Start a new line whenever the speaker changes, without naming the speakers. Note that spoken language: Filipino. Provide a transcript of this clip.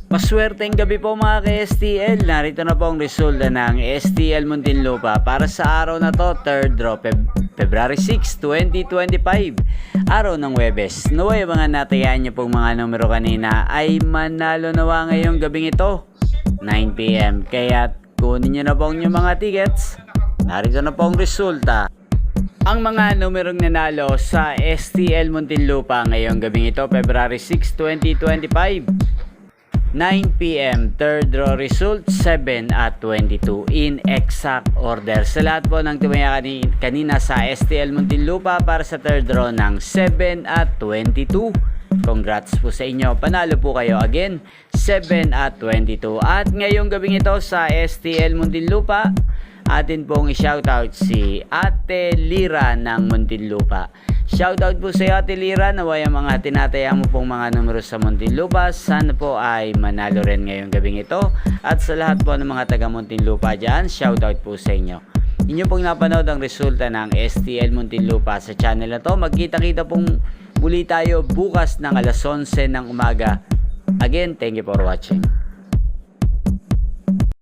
Maswerteng gabi po mga ka-STL. Narito na po ang resulta ng STL Muntinlupa para sa araw na to, 3rd draw, February 6, 2025. Araw ng Huwebes. Naway mga natayaan niyo pong mga numero kanina ay manalo nawa ngayong gabing ito, 9 PM. Kaya kunin niyo na po ang inyong mga tickets. Narito na po ang resulta. Ang mga numerong nanalo sa STL Muntinlupa ngayong gabing ito, February 6, 2025. 9 PM, 3rd draw result, 7 at 22 in exact order. Sa lahat po ng tumaya kanina sa STL Muntinlupa para sa 3rd draw ng 7 at 22. Congrats po sa inyo. Panalo po kayo again, 7 at 22. At ngayong gabing ito sa STL Muntinlupa, atin pong i-shoutout si Ate Lira ng Muntinlupa. Shoutout po sa iyo Ate Lira, naway ang mga tinataya mo pong mga numero sa Muntinlupa, sana po ay manalo rin ngayong gabing ito. At sa lahat po ng mga taga Muntinlupa dyan, shoutout po sa inyo. Inyo pong napanood ang resulta ng STL Muntinlupa sa channel na to. Magkita-kita pong muli tayo bukas ng alas 11 ng umaga. Again, thank you for watching.